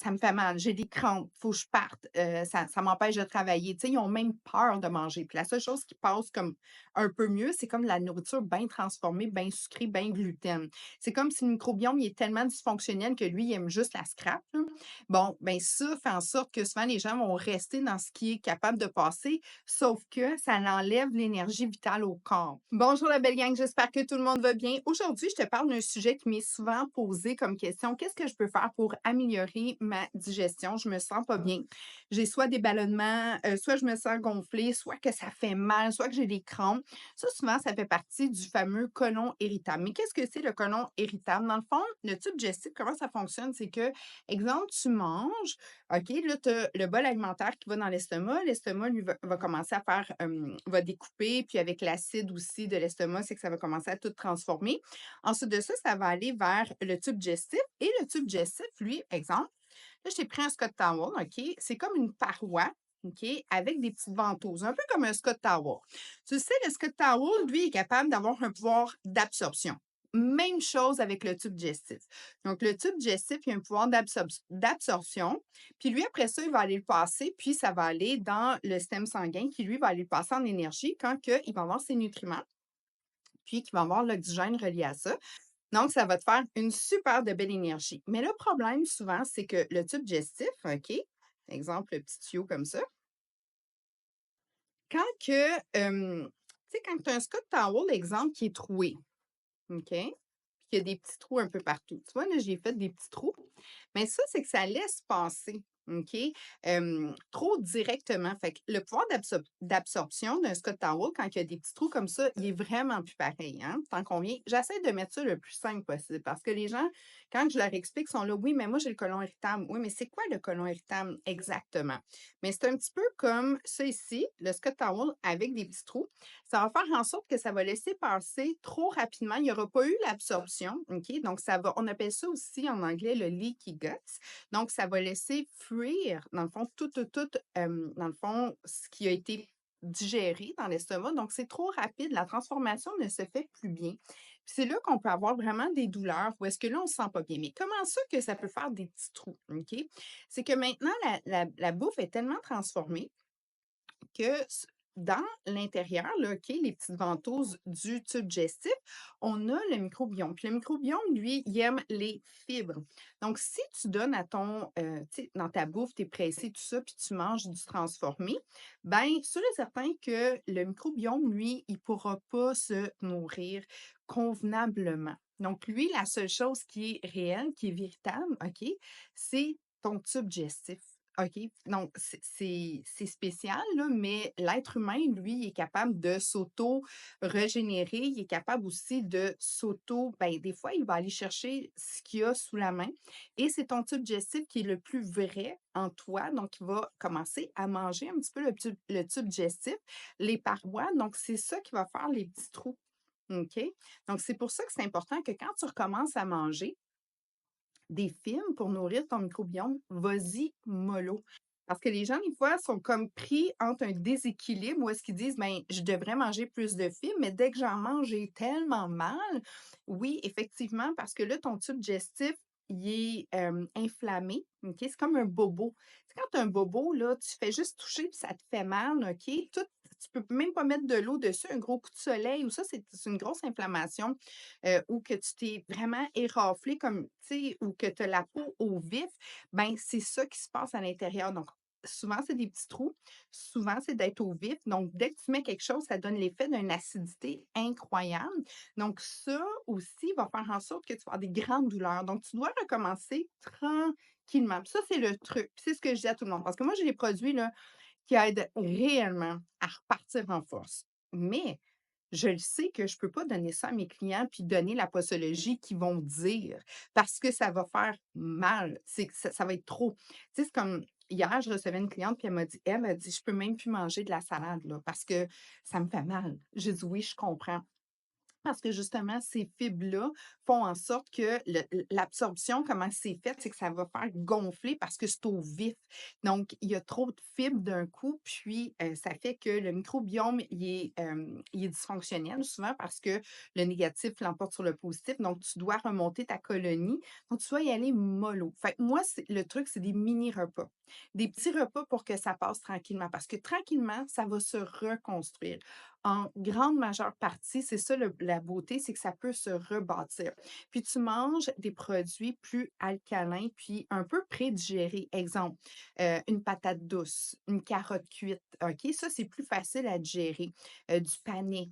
ça me fait mal, j'ai des crampes, faut que je parte, ça m'empêche de travailler. Tu sais, ils ont même peur de manger. Puis la seule chose qui passe comme un peu mieux, c'est comme la nourriture bien transformée, bien sucrée, bien gluten. C'est comme si le microbiome, il est tellement dysfonctionnel que lui, il aime juste la scrap, là. Bon, ben ça fait en sorte que souvent les gens vont rester dans ce qui est capable de passer, sauf que ça enlève l'énergie vitale au corps. Bonjour la belle gang, j'espère que tout le monde va bien. Aujourd'hui, je te parle d'un sujet qui m'est souvent posé comme question. Qu'est-ce que je peux faire pour améliorer ma digestion? Je me sens pas bien. J'ai soit des ballonnements, soit je me sens gonflée, soit que ça fait mal, soit que j'ai des crampes. Ça, souvent, ça fait partie du fameux côlon irritable. Mais qu'est-ce que c'est le côlon irritable? Dans le fond, le tube digestif, comment ça fonctionne? C'est que, exemple, tu manges, OK, là, tu as le bol alimentaire qui va dans l'estomac. L'estomac, lui, va commencer à faire, va découper, puis avec l'acide aussi de l'estomac, c'est que ça va commencer à tout transformer. Ensuite de ça, ça va aller vers le tube digestif et le tube digestif, lui, exemple, là, je t'ai pris un Scott Towel, OK? C'est comme une paroi, OK, avec des petites ventouses, un peu comme un Scott Towel. Tu sais, le Scott Towel, lui, est capable d'avoir un pouvoir d'absorption. Même chose avec le tube digestif. Donc, le tube digestif, il a un pouvoir d'absorption. Puis lui, après ça, il va aller le passer, puis ça va aller dans le système sanguin qui, lui, va aller le passer en énergie quand il va avoir ses nutriments, puis qu'il va avoir l'oxygène relié à ça. Donc, ça va te faire une super de belle énergie. Mais le problème, souvent, c'est que le tube digestif, OK, exemple, le petit tuyau comme ça, quand que, tu sais, quand tu as un Scott Towel, exemple, qui est troué, OK, puis qu'il y a des petits trous un peu partout. Tu vois, là, j'ai fait des petits trous. Mais ça, c'est que ça laisse passer, OK, trop directement. Fait que le pouvoir d'absorption d'un Scott Towel, quand il y a des petits trous comme ça, il est vraiment plus pareil, hein, tant qu'on vient. J'essaie de mettre ça le plus simple possible parce que les gens, quand je leur explique, sont là: «Oui, mais moi, j'ai le côlon irritable». Oui, mais c'est quoi le côlon irritable exactement? Mais c'est un petit peu comme ça ici, le Scott Towel avec des petits trous. Ça va faire en sorte que ça va laisser passer trop rapidement. Il n'y aura pas eu l'absorption, OK? Donc, ça va, on appelle ça aussi en anglais le leaky gut. Donc, ça va laisser fuir, dans le fond, dans le fond, ce qui a été digéré dans l'estomac. Donc, c'est trop rapide. La transformation ne se fait plus bien. Puis c'est là qu'on peut avoir vraiment des douleurs où est-ce que là, on ne se sent pas bien. Mais comment ça que ça peut faire des petits trous? OK? C'est que maintenant, la bouffe est tellement transformée que dans l'intérieur, là, OK, les petites ventouses du tube digestif, on a le microbiome. Puis le microbiome, lui, il aime les fibres. Donc, si tu donnes à ton, tu sais, dans ta bouffe, tu es pressé, tout ça, puis tu manges du transformé, bien, sûr et certain que le microbiome, lui, il ne pourra pas se nourrir convenablement. Donc, lui, la seule chose qui est réelle, qui est véritable, OK, c'est ton tube digestif. OK. Donc, c'est spécial, là, mais l'être humain, lui, il est capable de s'auto-régénérer. Il est capable aussi de ben, des fois, il va aller chercher ce qu'il y a sous la main. Et c'est ton tube digestif qui est le plus vrai en toi. Donc, il va commencer à manger un petit peu le tube digestif, les parois. Donc, c'est ça qui va faire les petits trous. OK? Donc, c'est pour ça que c'est important que quand tu recommences à manger, des films pour nourrir ton microbiome, vas-y mollo. Parce que les gens, des fois, sont comme pris entre un déséquilibre où est-ce qu'ils disent: «Ben, je devrais manger plus de fibres, mais dès que j'en mange, j'ai tellement mal». Oui, effectivement, parce que là, ton tube digestif, il est, inflammé, OK? C'est comme un bobo. Tu sais, quand tu as un bobo, là, tu fais juste toucher puis ça te fait mal, OK? Tu peux même pas mettre de l'eau dessus, un gros coup de soleil ou ça, c'est une grosse inflammation, ou que tu t'es vraiment éraflé comme, tu sais, ou que tu as la peau au vif, ben c'est ça qui se passe à l'intérieur. Donc, souvent, c'est des petits trous. Souvent, c'est d'être au vif. Donc, dès que tu mets quelque chose, ça donne l'effet d'une acidité incroyable. Donc, ça aussi va faire en sorte que tu vas avoir des grandes douleurs. Donc, tu dois recommencer tranquillement. Puis ça, c'est le truc. Puis c'est ce que je dis à tout le monde. Parce que moi, j'ai des produits là, qui aident réellement à repartir en force. Mais je le sais que je peux pas donner ça à mes clients puis donner la posologie qu'ils vont dire parce que ça va faire mal. C'est que ça va être trop. Tu sais, c'est comme hier, je recevais une cliente puis elle m'a dit: «Je peux même plus manger de la salade là, parce que ça me fait mal». J'ai dit: «Oui, je comprends». Parce que justement, ces fibres-là font en sorte que l'absorption, comment c'est fait, c'est que ça va faire gonfler parce que c'est au vif. Donc, il y a trop de fibres d'un coup, puis ça fait que le microbiome, il est dysfonctionnel souvent parce que le négatif l'emporte sur le positif. Donc, tu dois remonter ta colonie. Donc, tu dois y aller mollo. Fait que moi, le truc, c'est des mini-repas. Des petits repas pour que ça passe tranquillement. Parce que tranquillement, ça va se reconstruire. En grande majeure partie, c'est ça la beauté, c'est que ça peut se rebâtir. Puis tu manges des produits plus alcalins, puis un peu prédigérés. Exemple, une patate douce, une carotte cuite, OK? Ça, c'est plus facile à digérer. Du panais.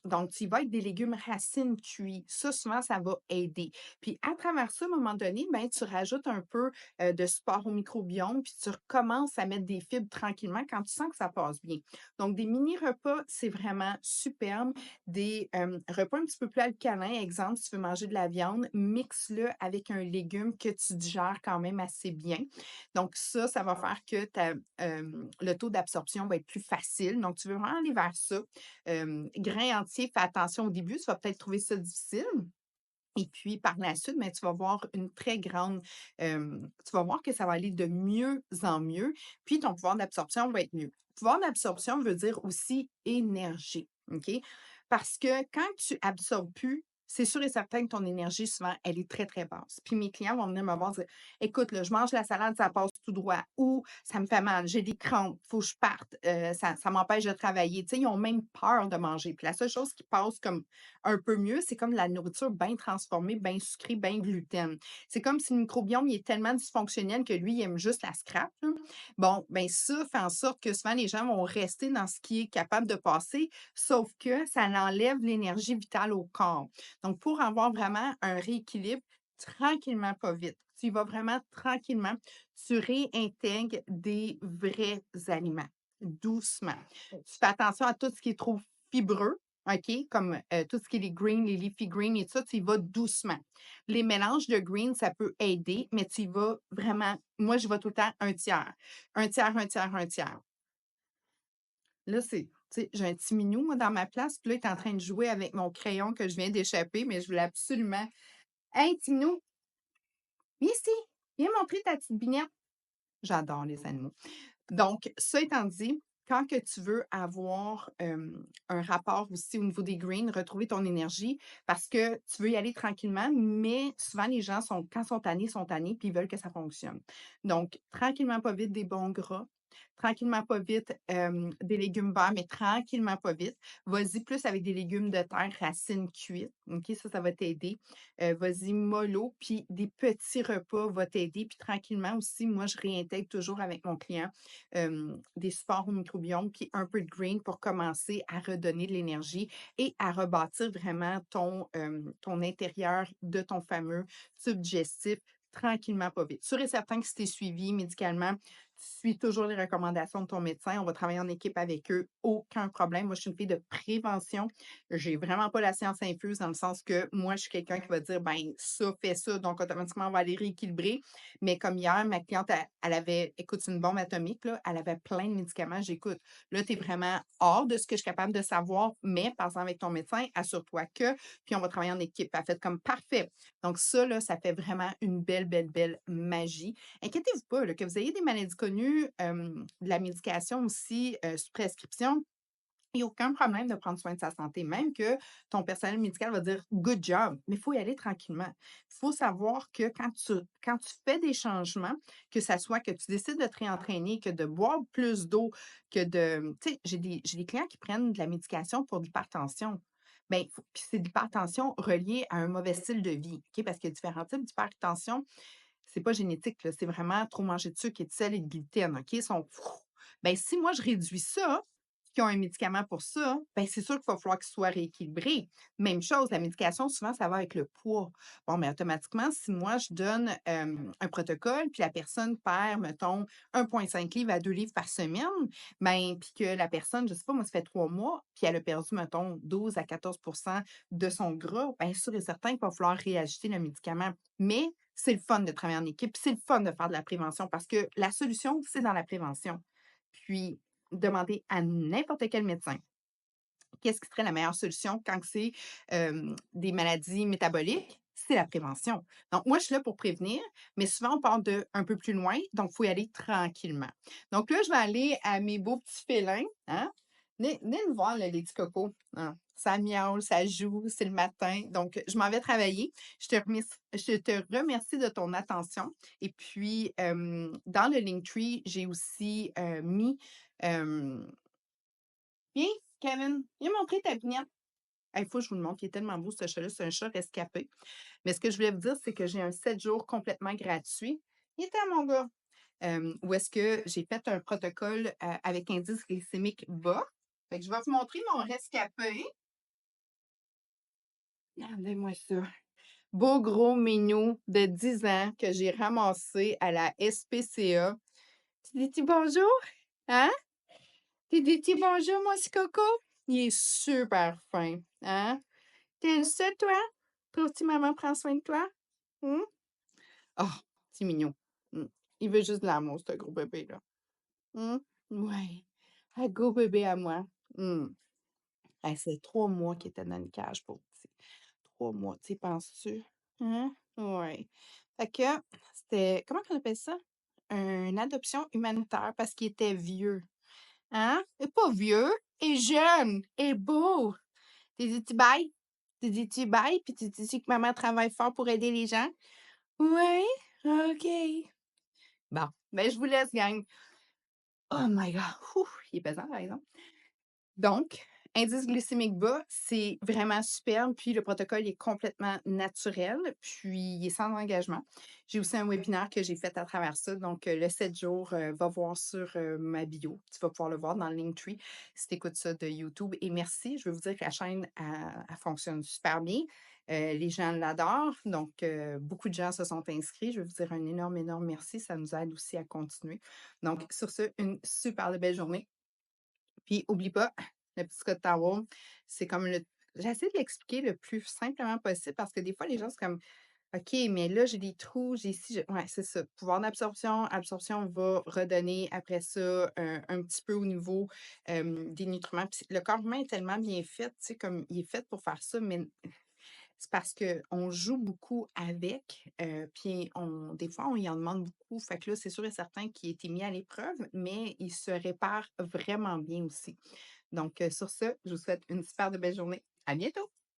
Donc, tu y vas avec des légumes racines cuits. Ça, souvent, ça va aider. Puis à travers ça, à un moment donné, ben, tu rajoutes un peu de sport au microbiome, puis tu recommences à mettre des fibres tranquillement quand tu sens que ça passe bien. Donc, des mini-repas, c'est vraiment superbe. Des repas un petit peu plus alcalins, exemple, si tu veux manger de la viande, mixe-le avec un légume que tu digères quand même assez bien. Donc, ça va faire que le taux d'absorption va être plus facile. Donc, tu veux vraiment aller vers ça. Grains entiers, fais attention au début, tu vas peut-être trouver ça difficile. Et puis, par la suite, ben, tu vas voir une très grande, tu vas voir que ça va aller de mieux en mieux, puis ton pouvoir d'absorption va être mieux. Pouvoir d'absorption veut dire aussi énergie, OK? Parce que quand tu absorbes plus, c'est sûr et certain que ton énergie, souvent, elle est très, très basse. Puis mes clients vont venir me voir dire: «Écoute, là, je mange la salade, ça passe tout droit» ou «Ça me fait mal, j'ai des crampes, faut que je parte, ça m'empêche de travailler». Tu sais, ils ont même peur de manger. Puis la seule chose qui passe comme un peu mieux, c'est comme la nourriture bien transformée, bien sucrée, bien gluten. C'est comme si le microbiome, il est tellement dysfonctionnel que lui, il aime juste la scrap, là. Bon, ben ça fait en sorte que souvent les gens vont rester dans ce qui est capable de passer, sauf que ça enlève l'énergie vitale au corps. Donc, pour avoir vraiment un rééquilibre, tranquillement, pas vite. Tu y vas vraiment tranquillement. Tu réintègres des vrais aliments, doucement. Tu fais attention à tout ce qui est trop fibreux, OK? Comme, tout ce qui est les greens, les leafy greens et tout ça, tu y vas doucement. Les mélanges de greens, ça peut aider, mais tu y vas vraiment moi, je vais tout le temps un tiers. Un tiers, un tiers, un tiers. Là, tu sais, j'ai un petit minou, moi, dans ma place, puis là, il est en train de jouer avec mon crayon que je viens d'échapper, mais je voulais absolument: «Hey, petit minou, viens ici, viens montrer ta petite bignette». J'adore les animaux. Donc, ça étant dit, quand que tu veux avoir, un rapport aussi au niveau des greens, retrouver ton énergie parce que tu veux y aller tranquillement, mais souvent les gens sont quand ils sont tannés, puis ils veulent que ça fonctionne. Donc, tranquillement, pas vite, des bons gras, tranquillement, pas vite, des légumes verts, mais tranquillement, pas vite. Vas-y plus avec des légumes de terre, racines cuites, OK? Ça va t'aider. Vas-y mollo, puis des petits repas va t'aider. Puis tranquillement aussi, moi, je réintègre toujours avec mon client des supports au microbiome, puis un peu de green pour commencer à redonner de l'énergie et à rebâtir vraiment ton intérieur de ton fameux tube digestif tranquillement, pas vite. Sûr et certain que si tu es suivi médicalement, tu suis toujours les recommandations de ton médecin. On va travailler en équipe avec eux, aucun problème. Moi, je suis une fille de prévention. J'ai vraiment pas la science infuse dans le sens que moi, je suis quelqu'un qui va dire, ben ça, fait ça, donc automatiquement, on va aller rééquilibrer. Mais comme hier, ma cliente, elle avait, écoute, c'est une bombe atomique, là, elle avait plein de médicaments. J'écoute, là, tu es vraiment hors de ce que je suis capable de savoir, mais passant avec ton médecin, assure-toi que, puis on va travailler en équipe. Elle fait comme parfait. Donc, ça, là, ça fait vraiment une belle, belle, belle magie. Inquiétez-vous pas, là, que vous ayez des maladies connues, de la médication aussi sous prescription. Il n'y a aucun problème de prendre soin de sa santé, même que ton personnel médical va dire good job, mais il faut y aller tranquillement. Il faut savoir que quand tu fais des changements, que ça soit que tu décides de te réentraîner, que de boire plus d'eau, que de. Tu sais, j'ai des clients qui prennent de la médication pour l'hypertension. Bien, puis c'est de l'hypertension reliée à un mauvais style de vie, OK? Parce qu'il y a différents types d'hypertension. C'est pas génétique, là, c'est vraiment trop manger de sucre et de sel et de gluten, OK? Ben, si moi je réduis ça, qui ont un médicament pour ça, ben, c'est sûr qu'il va falloir qu'il soit rééquilibré. Même chose, la médication, souvent, ça va avec le poids. Bon, mais automatiquement, si moi, je donne un protocole, puis la personne perd, mettons, 1,5 livres à 2 livres par semaine, ben, puis que la personne, je sais pas, moi, ça fait 3 mois, puis elle a perdu, mettons, 12 à 14 de son gras, bien sûr et certain qu'il va falloir réajuster le médicament. Mais c'est le fun de travailler en équipe, puis c'est le fun de faire de la prévention parce que la solution, c'est dans la prévention. Puis, demander à n'importe quel médecin Qu'est-ce qui serait la meilleure solution quand c'est, des maladies métaboliques? C'est la prévention. Donc moi, je suis là pour prévenir, mais souvent on part de un peu plus loin, donc il faut y aller tranquillement. Donc là, je vais aller à mes beaux petits félins, hein. Venez me voir là, les petits cocos, hein. Ça miaule, ça joue, c'est le matin, donc je m'en vais travailler. Je te remercie de ton attention et puis, dans le Linktree, j'ai aussi, mis, hem viens, Kevin, viens montrer ta vignette. Il faut que je vous le montre, il est tellement beau ce chat-là, c'est un chat rescapé. Mais ce que je voulais vous dire, c'est que j'ai un 7 jours complètement gratuit. Il était à mon gars. Où est-ce que j'ai fait un protocole avec indice glycémique bas. Fait que je vais vous montrer mon rescapé. Regardez-moi ça. Beau gros minou de 10 ans que j'ai ramassé à la SPCA. Tu dis-tu bonjour? Hein? Tu dis-tu bonjour, mon petit coco? Il est super fin. Hein? T'aimes ça, toi? Trouves-tu maman prend soin de toi? Mmh? Oh, c'est mignon. Mmh. Il veut juste de l'amour, ce gros bébé-là. Mmh? Ouais. Un gros bébé à moi. Mmh. Hey, c'est 3 mois qu'il était dans une cage, pauvre petit. 3 mois, tu y penses-tu? Hein? Ouais. Fait que c'était comment qu'on appelle ça? Une adoption humanitaire parce qu'il était vieux. Hein? Et pas vieux, et jeune, et beau. Tu dis-tu bye? Tu dis-tu bye? Puis tu dis-tu que maman travaille fort pour aider les gens? Oui? OK. Bon, ben, je vous laisse, gang. Oh my God! Ouf, il est pesant, par exemple. Donc, indice glycémique bas, c'est vraiment superbe. Puis le protocole est complètement naturel, puis il est sans engagement. J'ai aussi un webinaire que j'ai fait à travers ça. Donc, le 7 jours, va voir sur ma bio. Tu vas pouvoir le voir dans le Linktree si tu écoutes ça de YouTube. Et merci, je veux vous dire que la chaîne, elle fonctionne super bien. Les gens l'adorent. Donc, beaucoup de gens se sont inscrits. Je veux vous dire un énorme, énorme merci. Ça nous aide aussi à continuer. Donc, sur ce, une super belle journée. Puis oublie pas, le petit Scott Towel, c'est comme le j'essaie de l'expliquer le plus simplement possible parce que des fois, les gens, c'est comme: «OK, mais là, j'ai des trous, j'ai ci, j'ai» ouais, c'est ça. Pouvoir d'absorption, absorption va redonner après ça un petit peu au niveau, des nutriments. Puis le corps humain est tellement bien fait, tu sais, comme il est fait pour faire ça, mais c'est parce qu'on joue beaucoup avec, puis on des fois, on y en demande beaucoup. Fait que là, c'est sûr et certain qu'il a été mis à l'épreuve, mais il se répare vraiment bien aussi. Donc, sur ce, je vous souhaite une super de belle journée. À bientôt!